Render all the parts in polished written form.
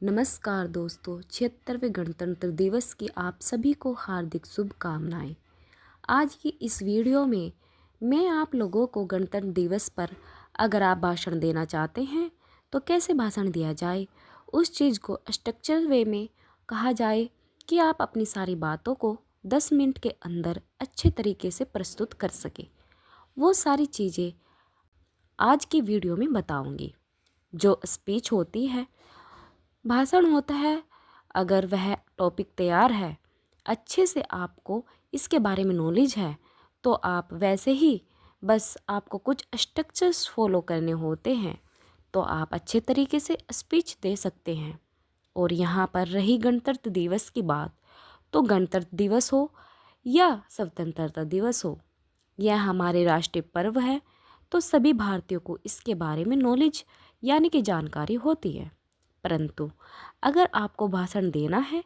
नमस्कार दोस्तों, 76वें गणतंत्र दिवस की आप सभी को हार्दिक शुभकामनाएं। आज की इस वीडियो में मैं आप लोगों को गणतंत्र दिवस पर अगर आप भाषण देना चाहते हैं तो कैसे भाषण दिया जाए, उस चीज़ को स्ट्रक्चर वे में कहा जाए कि आप अपनी सारी बातों को 10 मिनट के अंदर अच्छे तरीके से प्रस्तुत कर सकें। वो सारी चीज़ें आज की वीडियो में बताऊंगी। जो स्पीच होती है, भाषण होता है, अगर वह टॉपिक तैयार है, अच्छे से आपको इसके बारे में नॉलेज है, तो आप वैसे ही बस आपको कुछ स्ट्रक्चर्स फॉलो करने होते हैं तो आप अच्छे तरीके से स्पीच दे सकते हैं। और यहाँ पर रही गणतंत्र दिवस की बात, तो गणतंत्र दिवस हो या स्वतंत्रता दिवस हो, यह हमारे राष्ट्रीय पर्व है, तो सभी भारतीयों को इसके बारे में नॉलेज यानी कि जानकारी होती है। परंतु अगर आपको भाषण देना है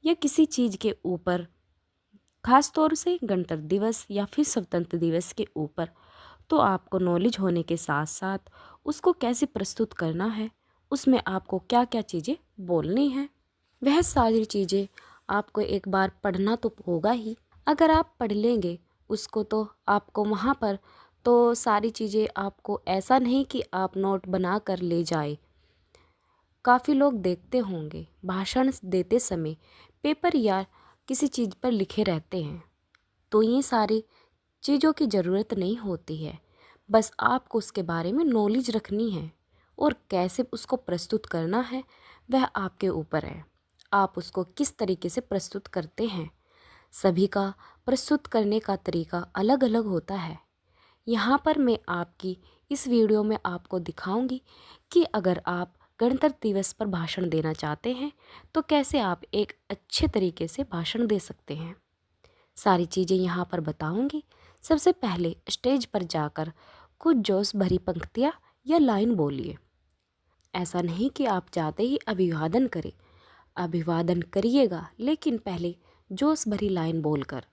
या किसी चीज़ के ऊपर, खास तौर से गणतंत्र दिवस या फिर स्वतंत्रता दिवस के ऊपर, तो आपको नॉलेज होने के साथ साथ उसको कैसे प्रस्तुत करना है, उसमें आपको क्या क्या चीज़ें बोलनी है, वह सारी चीज़ें आपको एक बार पढ़ना तो होगा ही। अगर आप पढ़ लेंगे उसको तो आपको वहाँ पर तो सारी चीज़ें, आपको ऐसा नहीं कि आप नोट बना कर ले जाए। काफ़ी लोग देखते होंगे भाषण देते समय पेपर या किसी चीज़ पर लिखे रहते हैं, तो ये सारी चीज़ों की ज़रूरत नहीं होती है। बस आपको उसके बारे में नॉलेज रखनी है और कैसे उसको प्रस्तुत करना है वह आपके ऊपर है। आप उसको किस तरीके से प्रस्तुत करते हैं, सभी का प्रस्तुत करने का तरीका अलग अलग होता है। यहाँ पर मैं आपकी इस वीडियो में आपको दिखाऊंगी कि अगर आप गणतंत्र दिवस पर भाषण देना चाहते हैं तो कैसे आप एक अच्छे तरीके से भाषण दे सकते हैं। सारी चीज़ें यहाँ पर बताऊंगी। सबसे पहले स्टेज पर जाकर कुछ जोश भरी पंक्तियाँ या लाइन बोलिए। ऐसा नहीं कि आप जाते ही अभिवादन करें, अभिवादन करिएगा, लेकिन पहले जोश भरी लाइन बोलकर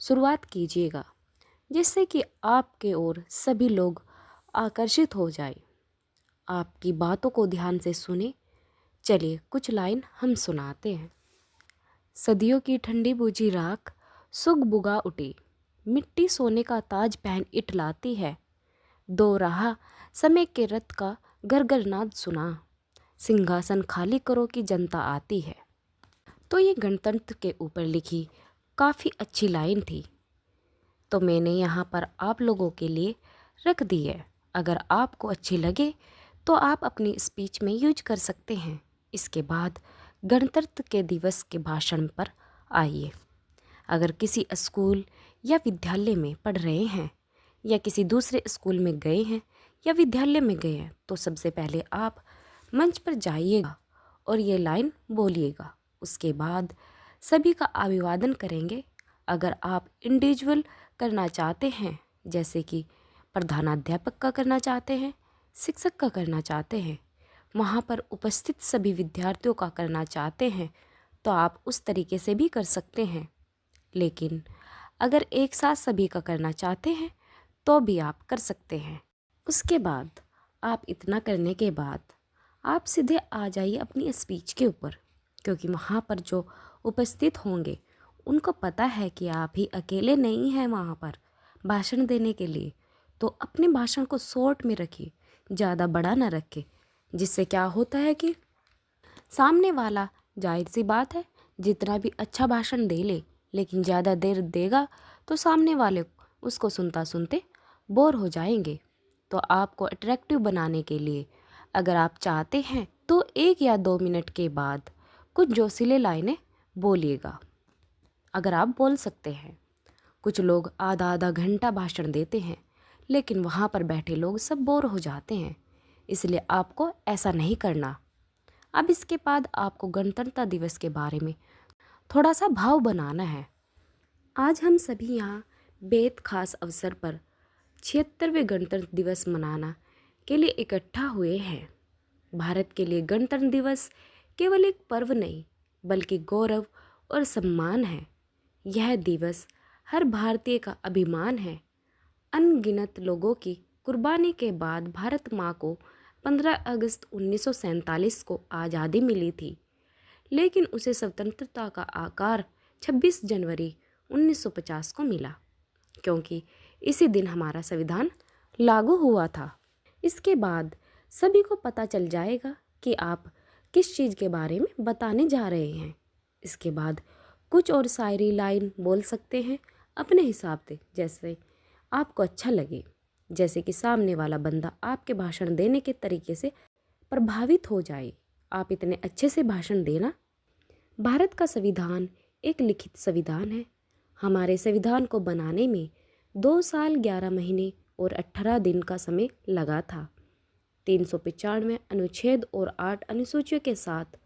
शुरुआत कीजिएगा, जिससे कि आपके ओर सभी लोग आकर्षित हो जाए। आपकी बातों को ध्यान से सुने। चलिए कुछ लाइन हम सुनाते हैं। सदियों की ठंडी बूझी राख सुग बुगा उठी, मिट्टी सोने का ताज पहन इठलाती है। दो राह समय के रथ का गरगरनाद सुना, सिंहासन खाली करो कि जनता आती है। तो ये गणतंत्र के ऊपर लिखी काफ़ी अच्छी लाइन थी, तो मैंने यहाँ पर आप लोगों के लिए रख दी है। अगर आपको अच्छी लगे तो आप अपनी स्पीच में यूज कर सकते हैं। इसके बाद गणतंत्र के दिवस के भाषण पर आइए। अगर किसी स्कूल या विद्यालय में पढ़ रहे हैं या किसी दूसरे स्कूल में गए हैं या विद्यालय में गए हैं, तो सबसे पहले आप मंच पर जाइएगा और ये लाइन बोलिएगा। उसके बाद सभी का अभिवादन करेंगे। अगर आप इंडिविजुअल करना चाहते हैं, जैसे कि प्रधानाध्यापक का करना चाहते हैं, शिक्षक का करना चाहते हैं, वहाँ पर उपस्थित सभी विद्यार्थियों का करना चाहते हैं, तो आप उस तरीके से भी कर सकते हैं। लेकिन अगर एक साथ सभी का करना चाहते हैं तो भी आप कर सकते हैं। उसके बाद आप इतना करने के बाद आप सीधे आ जाइए अपनी स्पीच के ऊपर, क्योंकि वहाँ पर जो उपस्थित होंगे उनको पता है कि आप ही अकेले नहीं हैं वहाँ पर भाषण देने के लिए। तो अपने भाषण को शॉर्ट में रखिए, ज़्यादा बड़ा ना रखें, जिससे क्या होता है कि सामने वाला, जाहिर सी बात है, जितना भी अच्छा भाषण दे ले, लेकिन ज़्यादा देर देगा तो सामने वाले उसको सुनता सुनते बोर हो जाएंगे। तो आपको अट्रैक्टिव बनाने के लिए अगर आप चाहते हैं तो 1 या 2 मिनट के बाद कुछ जोशीले लाइनें बोलिएगा, अगर आप बोल सकते हैं। कुछ लोग आधा आधा घंटा भाषण देते हैं, लेकिन वहाँ पर बैठे लोग सब बोर हो जाते हैं, इसलिए आपको ऐसा नहीं करना। अब इसके बाद आपको गणतंत्र दिवस के बारे में थोड़ा सा भाव बनाना है। आज हम सभी यहाँ बेहद खास अवसर पर 76वें गणतंत्र दिवस मनाना के लिए इकट्ठा हुए हैं। भारत के लिए गणतंत्र दिवस केवल एक पर्व नहीं, बल्कि गौरव और सम्मान है। यह दिवस हर भारतीय का अभिमान है। अनगिनत लोगों की कुर्बानी के बाद भारत माँ को 15 अगस्त 1947 को आज़ादी मिली थी, लेकिन उसे स्वतंत्रता का आकार 26 जनवरी 1950 को मिला, क्योंकि इसी दिन हमारा संविधान लागू हुआ था। इसके बाद सभी को पता चल जाएगा कि आप किस चीज़ के बारे में बताने जा रहे हैं। इसके बाद कुछ और शायरी लाइन बोल सकते हैं अपने हिसाब से, जैसे आपको अच्छा लगे, जैसे कि सामने वाला बंदा आपके भाषण देने के तरीके से प्रभावित हो जाए। आप इतने अच्छे से भाषण देना। भारत का संविधान एक लिखित संविधान है। हमारे संविधान को बनाने में 2 साल 11 महीने और 18 दिन का समय लगा था। 395 अनुच्छेद और 8 अनुसूचियों के साथ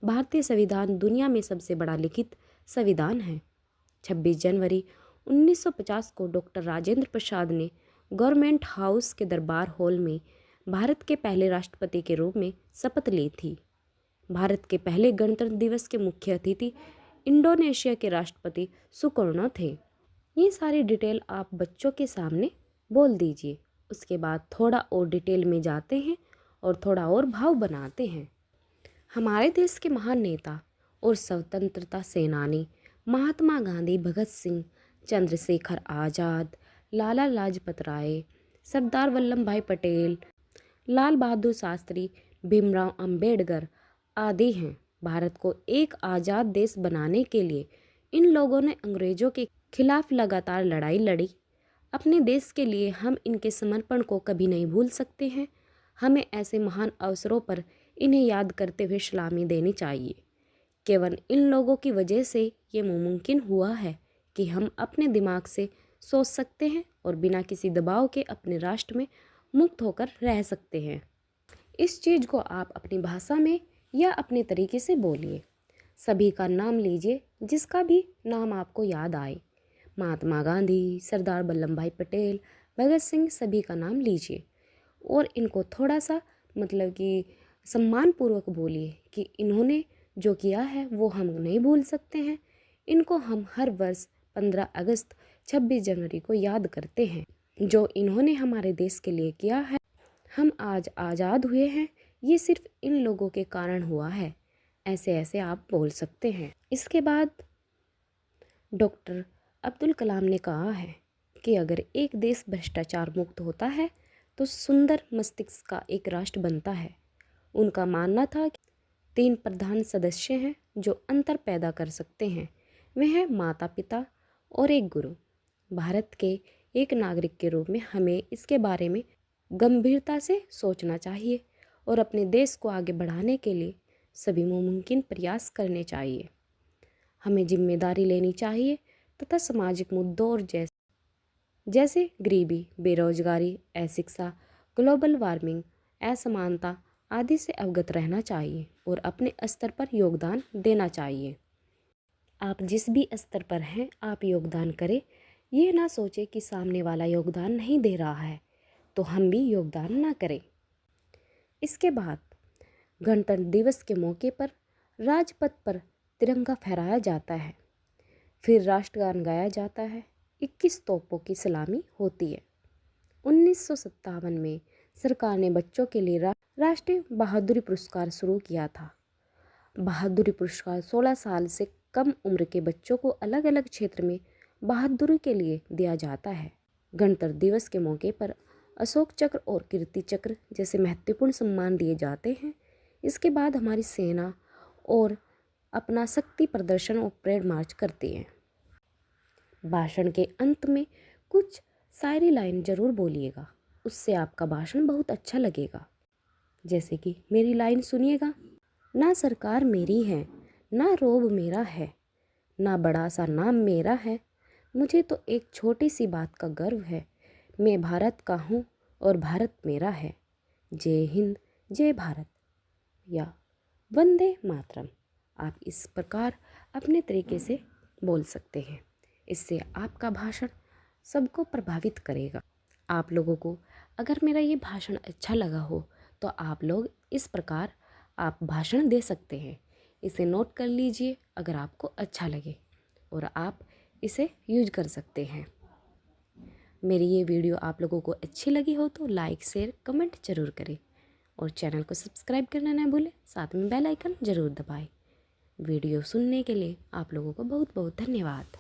भारतीय संविधान दुनिया में सबसे बड़ा लिखित संविधान है। 26 जनवरी 1950 को डॉक्टर राजेंद्र प्रसाद ने गवर्नमेंट हाउस के दरबार हॉल में भारत के पहले राष्ट्रपति के रूप में शपथ ली थी। भारत के पहले गणतंत्र दिवस के मुख्य अतिथि इंडोनेशिया के राष्ट्रपति सुकर्णो थे। ये सारी डिटेल आप बच्चों के सामने बोल दीजिए। उसके बाद थोड़ा और डिटेल में जाते हैं और थोड़ा और भाव बनाते हैं। हमारे देश के महान नेता और स्वतंत्रता सेनानी महात्मा गांधी, भगत सिंह, चंद्रशेखर आज़ाद, लाला लाजपत राय, सरदार वल्लभ भाई पटेल, लाल बहादुर शास्त्री, भीमराव अंबेडकर आदि हैं। भारत को एक आज़ाद देश बनाने के लिए इन लोगों ने अंग्रेज़ों के खिलाफ लगातार लड़ाई लड़ी। अपने देश के लिए हम इनके समर्पण को कभी नहीं भूल सकते हैं। हमें ऐसे महान अवसरों पर इन्हें याद करते हुए सलामी देनी चाहिए। केवल इन लोगों की वजह से ये मुमकिन हुआ है कि हम अपने दिमाग से सोच सकते हैं और बिना किसी दबाव के अपने राष्ट्र में मुक्त होकर रह सकते हैं। इस चीज़ को आप अपनी भाषा में या अपने तरीके से बोलिए। सभी का नाम लीजिए जिसका भी नाम आपको याद आए। महात्मा गांधी, सरदार वल्लभ भाई पटेल, भगत सिंह, सभी का नाम लीजिए और इनको थोड़ा सा मतलब कि सम्मानपूर्वक बोलिए कि इन्होंने जो किया है वो हम नहीं भूल सकते हैं। इनको हम हर वर्ष 15 अगस्त 26 जनवरी को याद करते हैं। जो इन्होंने हमारे देश के लिए किया है, हम आज आज़ाद हुए हैं, ये सिर्फ इन लोगों के कारण हुआ है। ऐसे ऐसे आप बोल सकते हैं। इसके बाद डॉक्टर अब्दुल कलाम ने कहा है कि अगर एक देश भ्रष्टाचार मुक्त होता है तो सुंदर मस्तिष्क का एक राष्ट्र बनता है। उनका मानना था कि 3 प्रधान सदस्य हैं जो अंतर पैदा कर सकते हैं। वे हैं माता पिता और एक गुरु। भारत के एक नागरिक के रूप में हमें इसके बारे में गंभीरता से सोचना चाहिए और अपने देश को आगे बढ़ाने के लिए सभी मुमकिन प्रयास करने चाहिए। हमें जिम्मेदारी लेनी चाहिए तथा सामाजिक मुद्दों और जैसे गरीबी, बेरोजगारी, अशिक्षा, ग्लोबल वार्मिंग, असमानता आदि से अवगत रहना चाहिए और अपने स्तर पर योगदान देना चाहिए। आप जिस भी स्तर पर हैं आप योगदान करें। ये ना सोचें कि सामने वाला योगदान नहीं दे रहा है तो हम भी योगदान ना करें। इसके बाद गणतंत्र दिवस के मौके पर राजपथ पर तिरंगा फहराया जाता है, फिर राष्ट्रगान गाया जाता है, 21 तोपों की सलामी होती है। 1957 में सरकार ने बच्चों के लिए राष्ट्रीय बहादुरी पुरस्कार शुरू किया था। बहादुरी पुरस्कार 16 साल से कम उम्र के बच्चों को अलग अलग क्षेत्र में बहादुरी के लिए दिया जाता है। गणतंत्र दिवस के मौके पर अशोक चक्र और कीर्ति चक्र जैसे महत्वपूर्ण सम्मान दिए जाते हैं। इसके बाद हमारी सेना और अपना शक्ति प्रदर्शन और परेड मार्च करती है। भाषण के अंत में कुछ शायरी लाइन जरूर बोलिएगा, उससे आपका भाषण बहुत अच्छा लगेगा। जैसे कि मेरी लाइन सुनिएगा। ना सरकार मेरी है, ना रोब मेरा है, ना बड़ा सा नाम मेरा है, मुझे तो एक छोटी सी बात का गर्व है। मैं भारत का हूँ और भारत मेरा है। जय हिंद, जय भारत या वंदे मातरम। आप इस प्रकार अपने तरीके से बोल सकते हैं। इससे आपका भाषण सबको प्रभावित करेगा। आप लोगों को अगर मेरा ये भाषण अच्छा लगा हो तो आप लोग इस प्रकार आप भाषण दे सकते हैं। इसे नोट कर लीजिए अगर आपको अच्छा लगे और आप इसे यूज कर सकते हैं। मेरी ये वीडियो आप लोगों को अच्छी लगी हो तो लाइक, शेयर, कमेंट जरूर करें। और चैनल को सब्सक्राइब करना ना भूलें, साथ में बेल आइकन ज़रूर दबाएं। वीडियो सुनने के लिए आप लोगों को बहुत बहुत धन्यवाद।